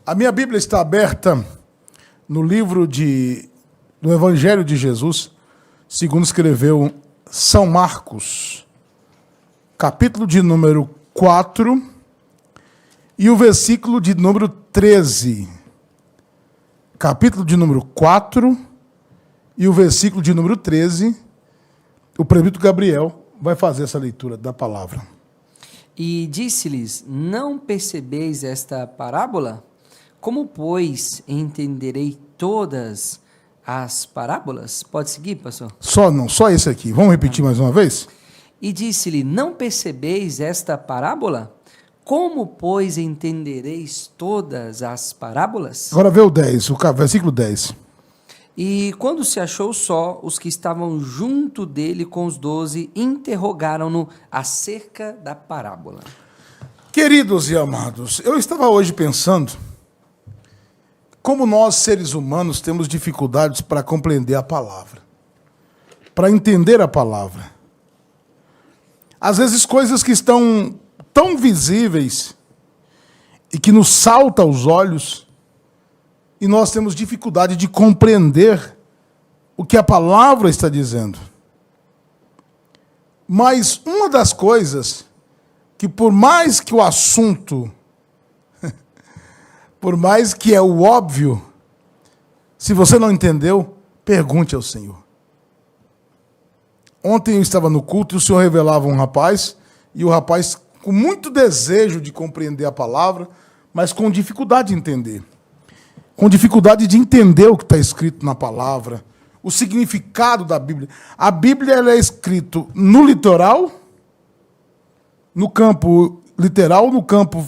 A minha Bíblia está aberta no livro do Evangelho de Jesus, segundo escreveu São Marcos, capítulo de número 4 e o versículo de número 13. Capítulo de número 4 e o versículo de número 13. O presbítero Gabriel vai fazer essa leitura da palavra. E disse-lhes: não percebeis esta parábola? Como, pois, entenderei todas as parábolas? Pode seguir, pastor? Só esse aqui. Vamos repetir mais uma vez? E disse-lhe: não percebeis esta parábola? Como, pois, entendereis todas as parábolas? Agora vê o 10, o versículo 10. E quando se achou só, os que estavam junto dele com os 12 interrogaram-no acerca da parábola. Queridos e amados, eu estava hoje pensando como nós, seres humanos, temos dificuldades para compreender a palavra, para entender a palavra. Às vezes coisas que estão tão visíveis e que nos saltam aos olhos, e nós temos dificuldade de compreender o que a palavra está dizendo. Mas uma das coisas que, por mais que o assunto, por mais que é o óbvio, se você não entendeu, pergunte ao Senhor. Ontem eu estava no culto e o Senhor revelava um rapaz, e o rapaz com muito desejo de compreender a palavra, mas com dificuldade de entender. Com dificuldade de entender o que está escrito na palavra, o significado da Bíblia. A Bíblia ela é escrita no literal, no campo literal, no campo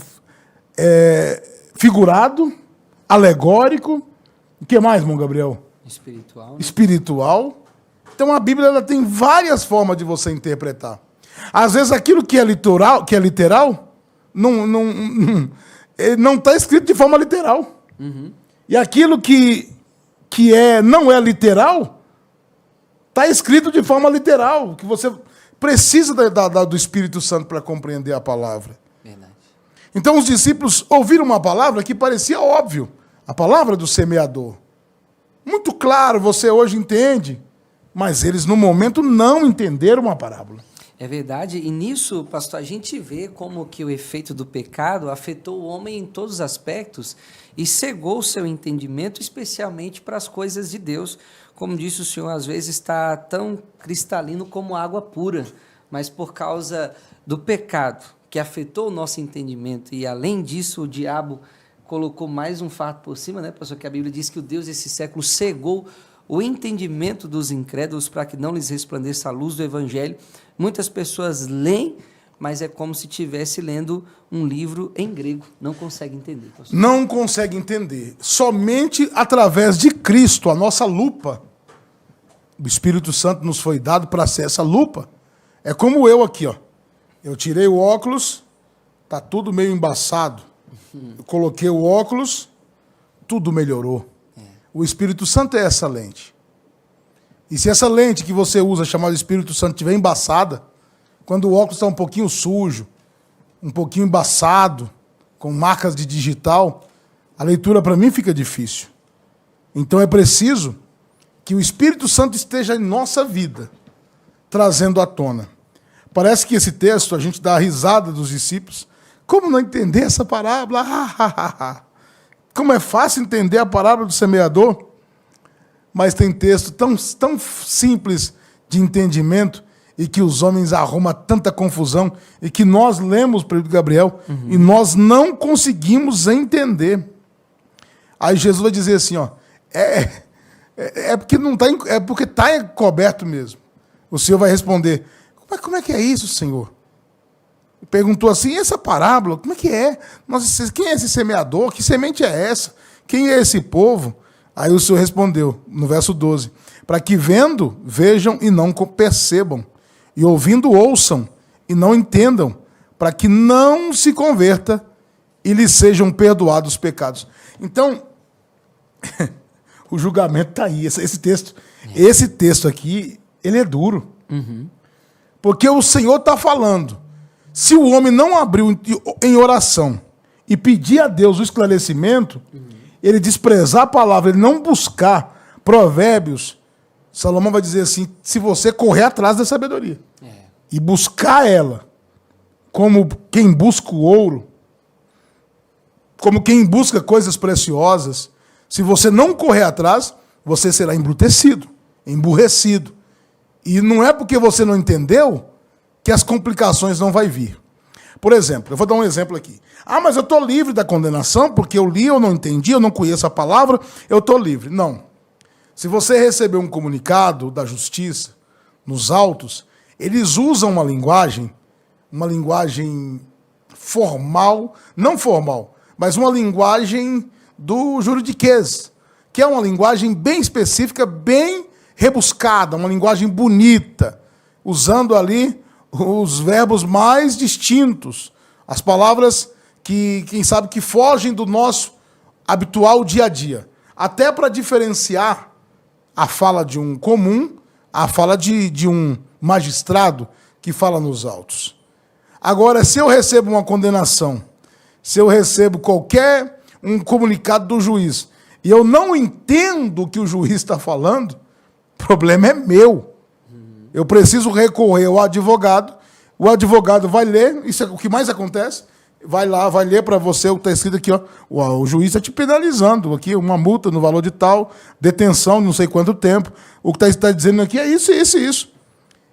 figurado, alegórico. O que mais, irmão Gabriel? Espiritual. Né? Espiritual. Então a Bíblia ela tem várias formas de você interpretar. Às vezes aquilo que é literal não está escrito de forma literal. Uhum. E aquilo que não é literal, está escrito de forma literal, que você precisa do Espírito Santo para compreender a palavra. Verdade. Então os discípulos ouviram uma palavra que parecia óbvio, a palavra do semeador. Muito claro, você hoje entende, mas eles no momento não entenderam uma parábola. É verdade, e nisso, pastor, a gente vê como que o efeito do pecado afetou o homem em todos os aspectos e cegou o seu entendimento, especialmente para as coisas de Deus. Como disse o senhor, às vezes está tão cristalino como água pura, mas por causa do pecado que afetou o nosso entendimento, e além disso o diabo colocou mais um fato por cima, né, pastor, que a Bíblia diz que o Deus desse século cegou o entendimento dos incrédulos para que não lhes resplandeça a luz do Evangelho. Muitas pessoas leem, mas é como se estivesse lendo um livro em grego. Não consegue entender, pastor. Não consegue entender. Somente através de Cristo, a nossa lupa. O Espírito Santo nos foi dado para ser essa lupa. É como eu aqui, ó. Eu tirei o óculos, tá tudo meio embaçado. Eu coloquei o óculos, tudo melhorou. O Espírito Santo é essa lente. E se essa lente que você usa, chamada Espírito Santo, estiver embaçada, quando o óculos está um pouquinho sujo, um pouquinho embaçado, com marcas de digital, a leitura para mim fica difícil. Então é preciso que o Espírito Santo esteja em nossa vida, trazendo à tona. Parece que esse texto, a gente dá a risada dos discípulos. Como não entender essa parábola? Como é fácil entender a parábola do semeador, mas tem texto tão simples de entendimento e que os homens arrumam tanta confusão e que nós lemos para o Gabriel e nós não conseguimos entender. Aí Jesus vai dizer assim, ó, porque não tá, é porque está coberto mesmo. O Senhor vai responder, como é que é isso, Senhor? Perguntou assim, e essa parábola, como é que é? Nossa, quem é esse semeador? Que semente é essa? Quem é esse povo? Aí o Senhor respondeu, no verso 12, para que vendo, vejam e não percebam, e ouvindo, ouçam e não entendam, para que não se converta e lhes sejam perdoados os pecados. Então, o julgamento está aí. Esse texto aqui, ele é duro. Uhum. Porque o Senhor está falando. Se o homem não abriu em oração e pedir a Deus o esclarecimento, ele desprezar a palavra, ele não buscar Provérbios, Salomão vai dizer assim, se você correr atrás da sabedoria e buscar ela, como quem busca o ouro, como quem busca coisas preciosas, se você não correr atrás, você será embrutecido, emburrecido. E não é porque você não entendeu que as complicações não vão vir. Por exemplo, eu vou dar um exemplo aqui. Ah, mas eu estou livre da condenação porque eu li, eu não entendi, eu não conheço a palavra, eu estou livre. Não. Se você receber um comunicado da justiça, nos autos, eles usam uma linguagem formal, não formal, mas uma linguagem do juridiquês, que é uma linguagem bem específica, bem rebuscada, uma linguagem bonita, usando ali os verbos mais distintos, as palavras que, quem sabe, que fogem do nosso habitual dia a dia, até para diferenciar a fala de um comum, a fala de um magistrado que fala nos autos. Agora, se eu recebo uma condenação, se eu recebo qualquer um comunicado do juiz, e eu não entendo o que o juiz está falando, o problema é meu. Eu preciso recorrer ao advogado, o advogado vai ler, isso é o que mais acontece, vai lá, vai ler para você o que está escrito aqui, ó, o juiz está te penalizando aqui, uma multa no valor de tal, detenção não sei quanto tempo, o que está dizendo aqui é isso, isso e isso.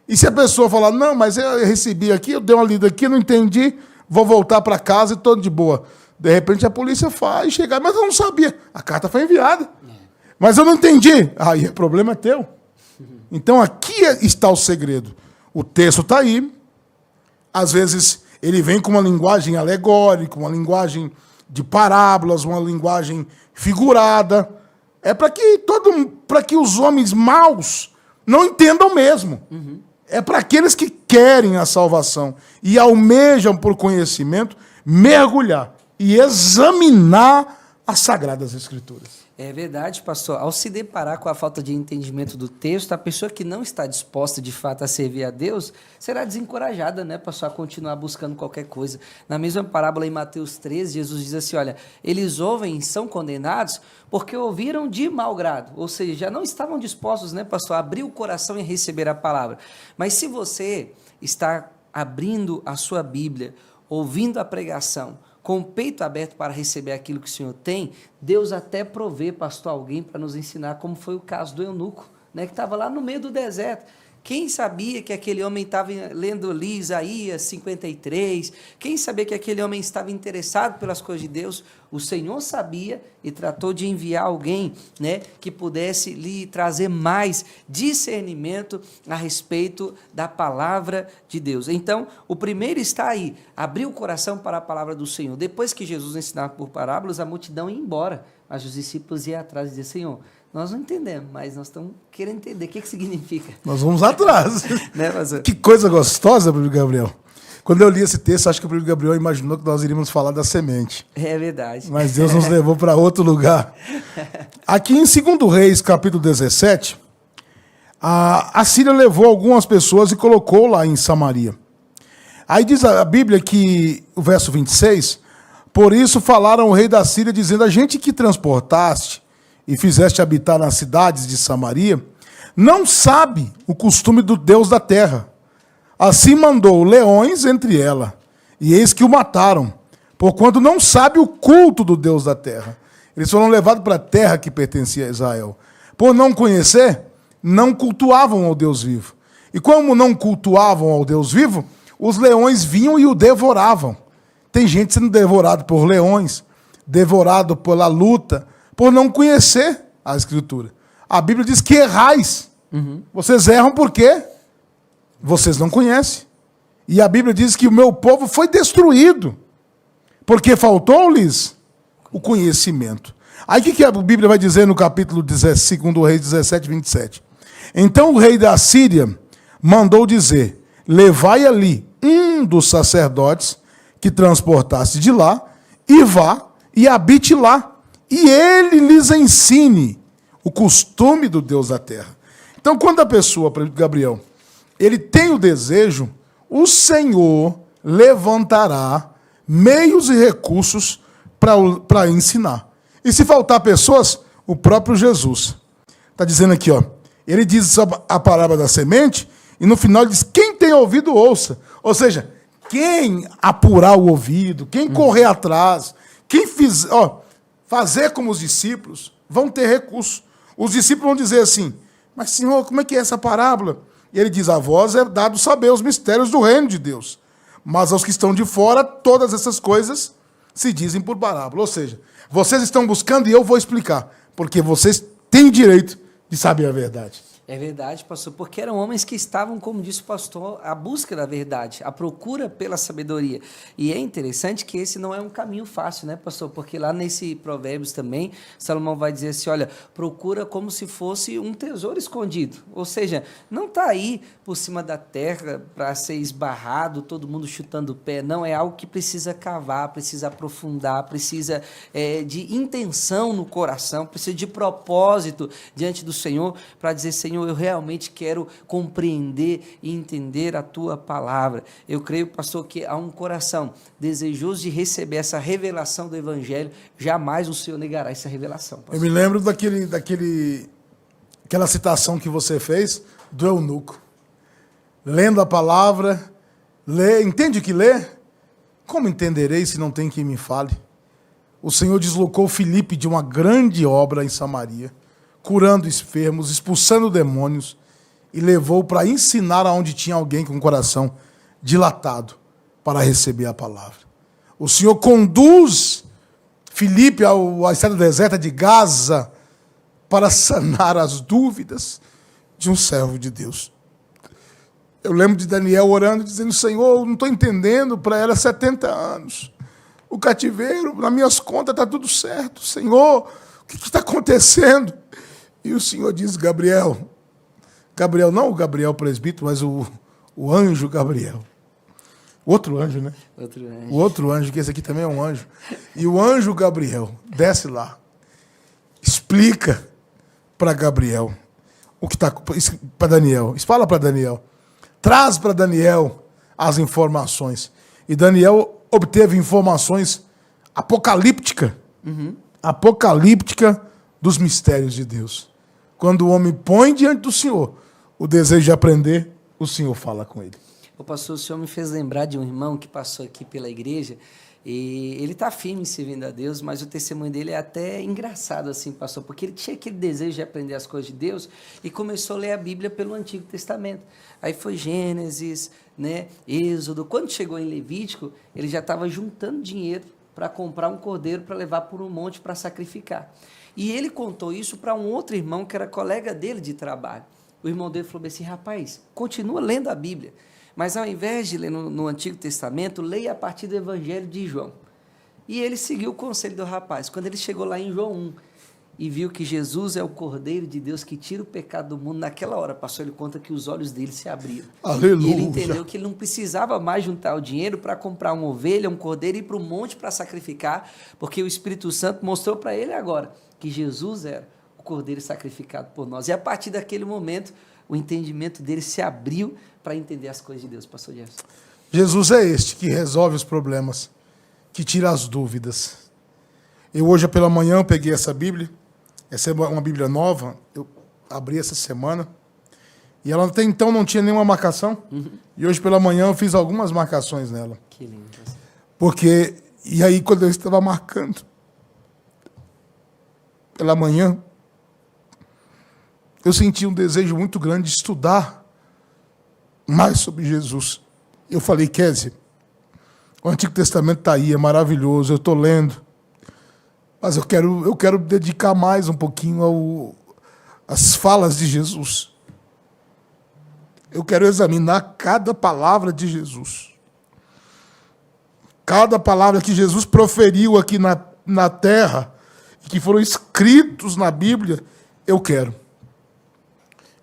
E se a pessoa falar, não, mas eu recebi aqui, eu dei uma lida aqui, não entendi, vou voltar para casa e estou de boa. De repente a polícia faz chegar, mas eu não sabia, a carta foi enviada. Mas eu não entendi. Aí o problema é teu. Então aqui está o segredo. O texto está aí, às vezes ele vem com uma linguagem alegórica, uma linguagem de parábolas, uma linguagem figurada. É para que os homens maus não entendam mesmo. É para aqueles que querem a salvação e almejam por conhecimento mergulhar e examinar as Sagradas Escrituras. É verdade, pastor. Ao se deparar com a falta de entendimento do texto, a pessoa que não está disposta de fato a servir a Deus será desencorajada, né, pastor, a continuar buscando qualquer coisa. Na mesma parábola em Mateus 13, Jesus diz assim, olha, eles ouvem e são condenados porque ouviram de mau grado, ou seja, já não estavam dispostos, né, pastor, a abrir o coração e receber a palavra. Mas se você está abrindo a sua Bíblia, ouvindo a pregação, com o peito aberto para receber aquilo que o Senhor tem, Deus até provê, pastor, alguém para nos ensinar, como foi o caso do eunuco, né, que estava lá no meio do deserto. Quem sabia que aquele homem estava lendo ali Isaías 53? Quem sabia que aquele homem estava interessado pelas coisas de Deus? O Senhor sabia e tratou de enviar alguém, né, que pudesse lhe trazer mais discernimento a respeito da palavra de Deus. Então, o primeiro está aí, abrir o coração para a palavra do Senhor. Depois que Jesus ensinava por parábolas, a multidão ia embora, mas os discípulos iam atrás e diziam, Senhor, nós não entendemos, mas nós estamos querendo entender o que significa. Nós vamos atrás. Né, que coisa gostosa, Bíblia Gabriel. Quando eu li esse texto, acho que o Bíblia Gabriel imaginou que nós iríamos falar da semente. É verdade. Mas Deus nos levou para outro lugar. Aqui em 2 Reis, capítulo 17, a Síria levou algumas pessoas e colocou lá em Samaria. Aí diz a Bíblia que, o verso 26, por isso falaram o rei da Síria, dizendo, a gente que transportaste e fizeste habitar nas cidades de Samaria, não sabe o costume do Deus da terra. Assim mandou leões entre ela, e eis que o mataram, porquanto não sabe o culto do Deus da terra. Eles foram levados para a terra que pertencia a Israel. Por não conhecer, não cultuavam ao Deus vivo. E como não cultuavam ao Deus vivo, os leões vinham e o devoravam. Tem gente sendo devorado por leões, devorado pela luta, por não conhecer a Escritura. A Bíblia diz que errais. Vocês erram por quê? Vocês não conhecem. E a Bíblia diz que o meu povo foi destruído, porque faltou-lhes o conhecimento. Aí o que a Bíblia vai dizer no capítulo 2 Reis 17, 27? Então o rei da Síria mandou dizer, levai ali um dos sacerdotes que transportasse de lá, e vá e habite lá, e ele lhes ensine o costume do Deus da terra. Então, quando a pessoa, Gabriel, ele tem o desejo, o Senhor levantará meios e recursos para ensinar. E se faltar pessoas, o próprio Jesus. Está dizendo aqui, ó. Ele diz a parábola da semente, e no final ele diz, quem tem ouvido, ouça. Ou seja, quem apurar o ouvido, quem correr atrás, quem fazer como os discípulos, vão ter recurso. Os discípulos vão dizer assim, mas Senhor, como é que é essa parábola? E ele diz, a vós é dado saber os mistérios do reino de Deus. Mas aos que estão de fora, todas essas coisas se dizem por parábola. Ou seja, vocês estão buscando e eu vou explicar. Porque vocês têm direito de saber a verdade. É verdade, pastor, porque eram homens que estavam, como disse o pastor, à busca da verdade, à procura pela sabedoria. E é interessante que esse não é um caminho fácil, né, pastor? Porque lá nesse Provérbios também, Salomão vai dizer assim, olha, procura como se fosse um tesouro escondido. Ou seja, não está aí por cima da terra para ser esbarrado, todo mundo chutando o pé. Não, é algo que precisa cavar, precisa aprofundar, precisa de intenção no coração, precisa de propósito diante do Senhor para dizer, Senhor, eu realmente quero compreender e entender a Tua palavra. Eu creio, pastor, que há um coração desejoso de receber essa revelação do Evangelho. Jamais o Senhor negará essa revelação, pastor. Eu me lembro aquela citação que você fez do eunuco. Lendo a palavra, entende o que lê? Como entenderei se não tem quem me fale? O Senhor deslocou Filipe de uma grande obra em Samaria, curando enfermos, expulsando demônios, e levou para ensinar aonde tinha alguém com o coração dilatado para receber a palavra. O Senhor conduz Filipe à estrada deserta de Gaza para sanar as dúvidas de um servo de Deus. Eu lembro de Daniel orando, dizendo, Senhor, eu não estou entendendo, para ela 70 anos. O cativeiro, nas minhas contas, está tudo certo. Senhor, o que está acontecendo? E o Senhor diz, Gabriel, não o Gabriel presbítero, mas o anjo Gabriel. O outro anjo, né? O outro anjo, que esse aqui também é um anjo. E o anjo Gabriel desce lá, explica para Gabriel o que está para Daniel. Fala para Daniel. Traz para Daniel as informações. E Daniel obteve informações apocalípticas. Apocalíptica dos mistérios de Deus. Quando o homem põe diante do Senhor o desejo de aprender, o Senhor fala com ele. O pastor, o senhor me fez lembrar de um irmão que passou aqui pela igreja e ele está firme servindo a Deus, mas o testemunho dele é até engraçado, assim, pastor, porque ele tinha aquele desejo de aprender as coisas de Deus e começou a ler a Bíblia pelo Antigo Testamento. Aí foi Gênesis, né, Êxodo. Quando chegou em Levítico, ele já estava juntando dinheiro para comprar um cordeiro para levar por um monte para sacrificar. E ele contou isso para um outro irmão que era colega dele de trabalho. O irmão dele falou assim, rapaz, continua lendo a Bíblia, mas ao invés de ler no Antigo Testamento, leia a partir do Evangelho de João. E ele seguiu o conselho do rapaz. Quando ele chegou lá em João 1 e viu que Jesus é o Cordeiro de Deus que tira o pecado do mundo, naquela hora, pastor, ele conta que os olhos dele se abriram. Aleluia. E ele entendeu que ele não precisava mais juntar o dinheiro para comprar uma ovelha, um cordeiro e ir para o monte para sacrificar, porque o Espírito Santo mostrou para ele agora que Jesus era o cordeiro sacrificado por nós. E a partir daquele momento, o entendimento dele se abriu para entender as coisas de Deus, pastor Jefferson. Jesus é este que resolve os problemas, que tira as dúvidas. Eu hoje pela manhã eu peguei essa Bíblia, essa é uma Bíblia nova, eu abri essa semana, e ela até então não tinha nenhuma marcação, e hoje pela manhã eu fiz algumas marcações nela. Que lindo, pastor. Porque, e aí quando eu estava marcando, pela manhã, eu senti um desejo muito grande de estudar mais sobre Jesus. Eu falei, Kézia, o Antigo Testamento está aí, é maravilhoso, eu estou lendo, mas eu quero dedicar mais um pouquinho às falas de Jesus. Eu quero examinar cada palavra de Jesus. Cada palavra que Jesus proferiu aqui na terra, que foram escritos na Bíblia, eu quero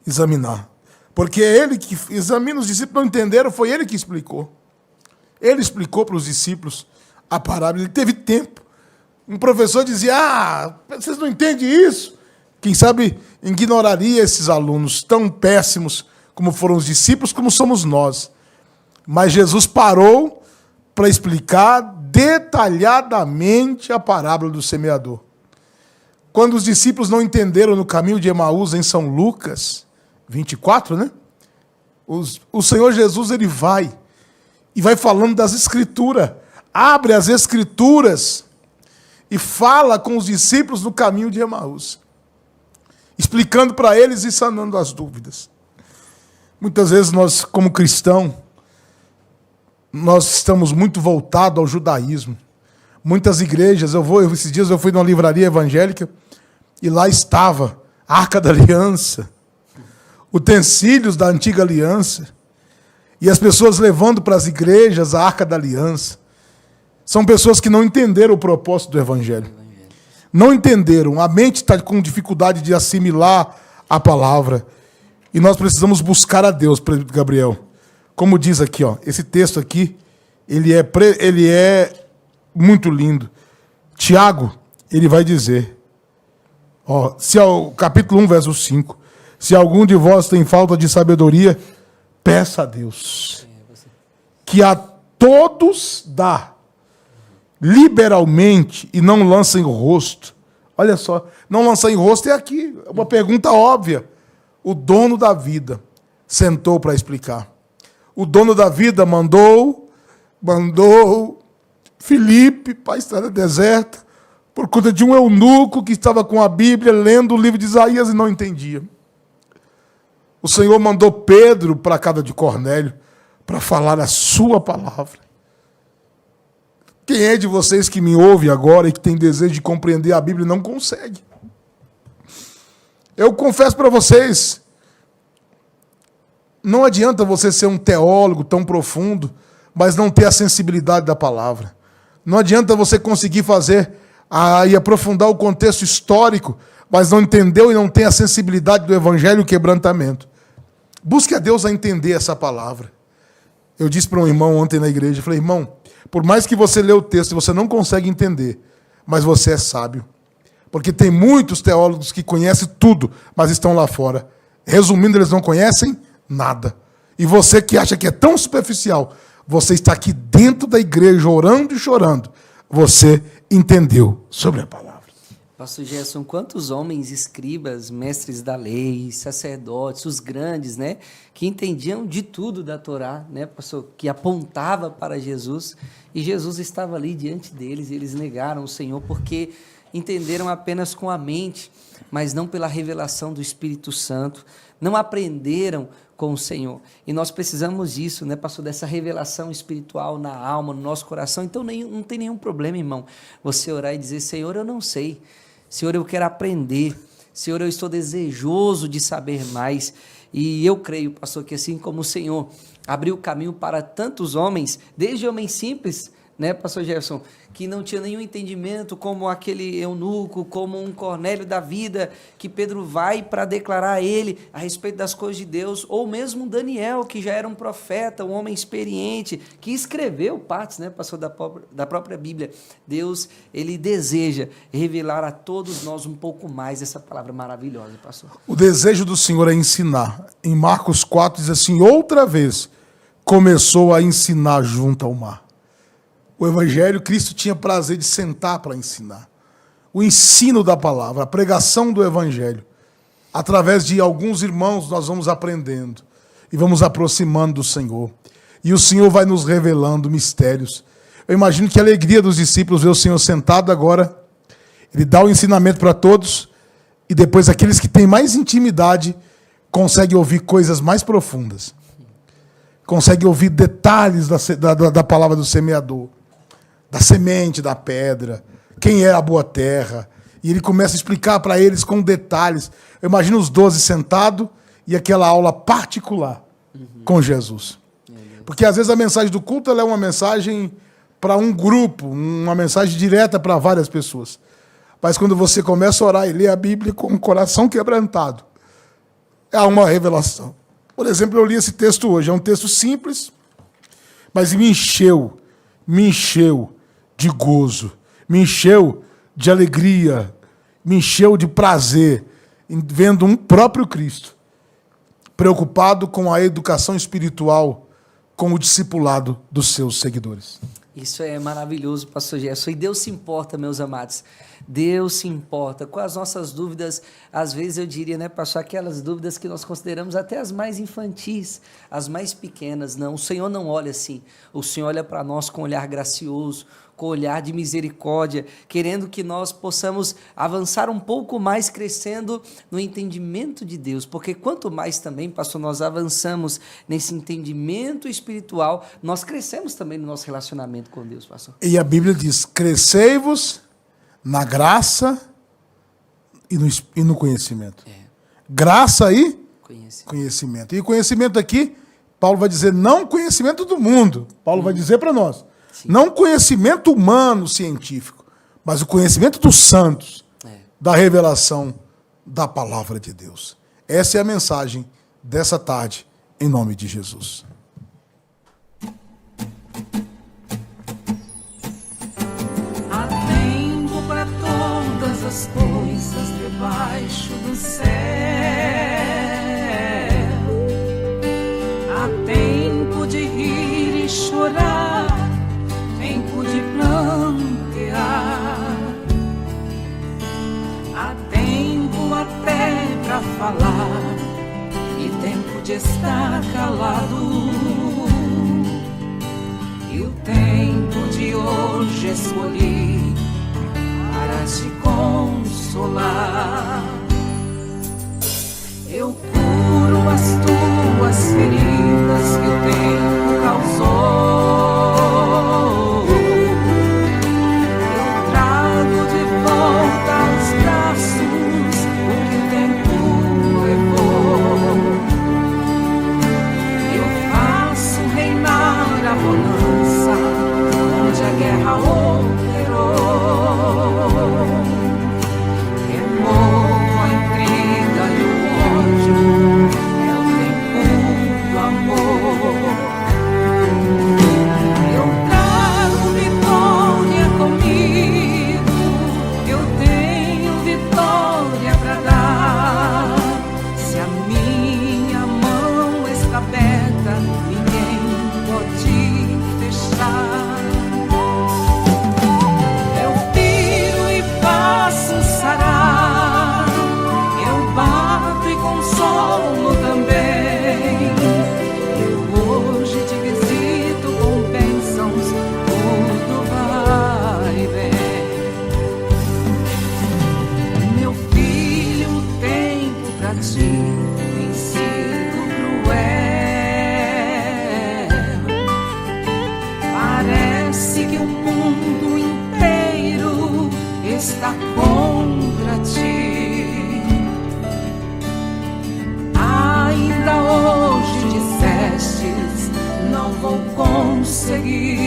examinar. Porque é ele que examina, os discípulos não entenderam, foi ele que explicou. Ele explicou para os discípulos a parábola, ele teve tempo. Um professor dizia, vocês não entendem isso? Quem sabe ignoraria esses alunos tão péssimos como foram os discípulos, como somos nós. Mas Jesus parou para explicar, detalhadamente a parábola do semeador. Quando os discípulos não entenderam no caminho de Emaús, em São Lucas 24, né? O Senhor Jesus, ele vai e vai falando das Escrituras, abre as Escrituras e fala com os discípulos no caminho de Emaús, explicando para eles e sanando as dúvidas. Muitas vezes nós, como cristãos, nós estamos muito voltados ao judaísmo. Muitas igrejas, esses dias eu fui numa livraria evangélica e lá estava a Arca da Aliança, utensílios da antiga aliança, e as pessoas levando para as igrejas a Arca da Aliança. São pessoas que não entenderam o propósito do Evangelho. Não entenderam. A mente está com dificuldade de assimilar a palavra. E nós precisamos buscar a Deus, Gabriel. Como diz aqui, ó, esse texto aqui, ele é muito lindo. Tiago, ele vai dizer, ó, capítulo 1, verso 5. Se algum de vós tem falta de sabedoria, peça a Deus, que a todos dá liberalmente e não lança em rosto. Olha só, não lança em rosto é aqui, uma pergunta óbvia. O dono da vida sentou para explicar. O dono da vida mandou Filipe para a estrada deserta por conta de um eunuco que estava com a Bíblia lendo o livro de Isaías e não entendia. O Senhor mandou Pedro para a casa de Cornélio para falar a sua palavra. Quem é de vocês que me ouve agora e que tem desejo de compreender a Bíblia e não consegue? Eu confesso para vocês, não adianta você ser um teólogo tão profundo, mas não ter a sensibilidade da palavra. Não adianta você conseguir fazer e aprofundar o contexto histórico, mas não entendeu e não tem a sensibilidade do Evangelho e o quebrantamento. Busque a Deus a entender essa palavra. Eu disse para um irmão ontem na igreja, falei, irmão, por mais que você lê o texto, você não consegue entender, mas você é sábio. Porque tem muitos teólogos que conhecem tudo, mas estão lá fora. Resumindo, eles não conhecem nada. E você que acha que é tão superficial, você está aqui dentro da igreja orando e chorando. Você entendeu sobre a palavra. Pastor Gerson, quantos homens, escribas, mestres da lei, sacerdotes, os grandes, né, que entendiam de tudo da Torá, né, pastor, que apontava para Jesus, e Jesus estava ali diante deles, e eles negaram o Senhor porque entenderam apenas com a mente, mas não pela revelação do Espírito Santo, não aprenderam com o Senhor. E nós precisamos disso, né, pastor, dessa revelação espiritual na alma, no nosso coração. Então não tem nenhum problema, irmão, você orar e dizer, Senhor, eu não sei. Senhor, eu quero aprender. Senhor, eu estou desejoso de saber mais. E eu creio, pastor, que assim como o Senhor abriu o caminho para tantos homens, desde homens simples, né, pastor Gerson, que não tinha nenhum entendimento, como aquele eunuco, como um Cornélio da vida, que Pedro vai para declarar a ele a respeito das coisas de Deus, ou mesmo Daniel, que já era um profeta, um homem experiente, que escreveu partes, né, pastor, da própria Bíblia. Deus, ele deseja revelar a todos nós um pouco mais essa palavra maravilhosa, pastor. O desejo do Senhor é ensinar. Em Marcos 4 diz assim, outra vez começou a ensinar junto ao mar. O Evangelho, Cristo tinha prazer de sentar para ensinar. O ensino da palavra, a pregação do Evangelho. Através de alguns irmãos nós vamos aprendendo e vamos aproximando do Senhor. E o Senhor vai nos revelando mistérios. Eu imagino que a alegria dos discípulos ver o Senhor sentado agora, ele dá o ensinamento para todos e depois aqueles que têm mais intimidade conseguem ouvir coisas mais profundas. Conseguem ouvir detalhes da palavra do semeador. Da semente, da pedra, quem é a boa terra. E ele começa a explicar para eles com detalhes. Eu imagino os 12 sentados e aquela aula particular com Jesus. Porque às vezes a mensagem do culto ela é uma mensagem para um grupo, uma mensagem direta para várias pessoas. Mas quando você começa a orar e ler a Bíblia com o coração quebrantado, há uma revelação. Por exemplo, eu li esse texto hoje. É um texto simples, mas me encheu de gozo, me encheu de alegria, me encheu de prazer, vendo um próprio Cristo, preocupado com a educação espiritual, com o discipulado dos seus seguidores. Isso é maravilhoso, pastor Gerson. E Deus se importa, meus amados. Deus se importa com as nossas dúvidas. Às vezes eu diria, né, pastor, aquelas dúvidas que nós consideramos até as mais infantis, as mais pequenas. Não, o Senhor não olha assim. O Senhor olha para nós com um olhar gracioso, com um olhar de misericórdia, querendo que nós possamos avançar um pouco mais, crescendo no entendimento de Deus. Porque quanto mais também, pastor, nós avançamos nesse entendimento espiritual, nós crescemos também no nosso relacionamento com Deus, pastor. E a Bíblia diz, crescei-vos na graça e no conhecimento. Graça e conhecimento. E conhecimento aqui, Paulo vai dizer, não conhecimento do mundo. Paulo vai dizer para nós. Sim. Não conhecimento humano, científico, mas o conhecimento dos santos, da revelação da palavra de Deus. Essa é a mensagem dessa tarde, em nome de Jesus. Há tempo para todas as coisas debaixo do céu. Há tempo de rir e chorar, tempo de plantear. Há tempo até para falar e tempo de estar calado. E o tempo de hoje escolhi para te consolar. Eu curo as tuas feridas que o tempo causou. Eu trago de volta aos braços o que o tempo levou. Eu faço reinar a bonança onde a guerra operou. Removo a intriga e o ódio, é o tempo do amor. Eu trago vitória comigo, eu tenho vitória pra dar. Se a minha mão está aberta, ninguém pode fechar. Eu tiro e faço sarar, eu bato e consolo também. Eu hoje te visito com bênçãos, tudo vai bem. Meu filho, o tempo pra ti tem sido cruel. Parece que o mundo inteiro está contra ti. Ainda hoje dissestes, não vou conseguir.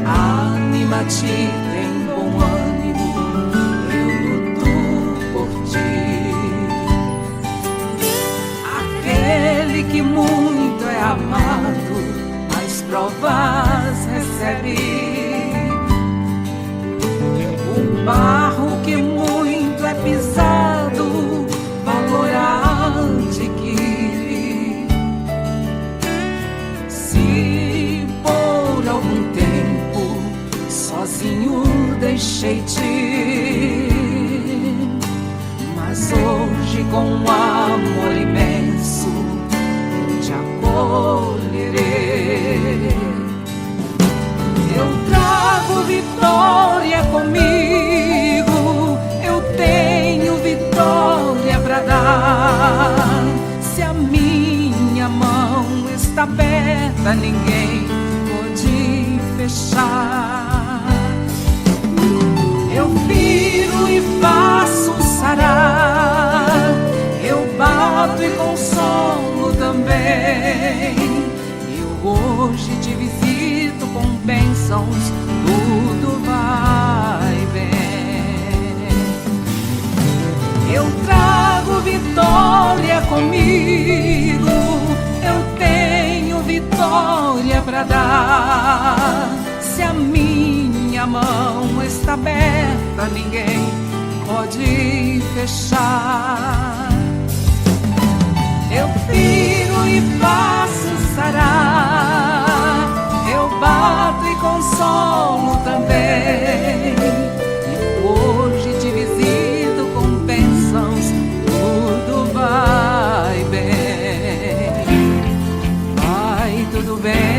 Anima-te, tem bom ânimo, eu luto por ti. Aquele que muito é amado, as provas recebe. O barro que muito é pisado, valor adquire. Se por algum tempo sozinho deixei-te, mas hoje com amor imenso te acolherei. Eu trago vitória comigo, eu tenho vitória pra dar. Se a minha mão está aberta, ninguém pode fechar. Eu viro e faço sarar, eu bato e consolo também. Eu hoje te visito com bênçãos, tudo vai bem. Eu trago vitória comigo, eu tenho vitória pra dar. Se a minha mão está aberta, ninguém pode fechar. Eu viro e faço sarar, conforto e consolo também. E hoje te visito com bênçãos, tudo vai bem. Vai tudo bem.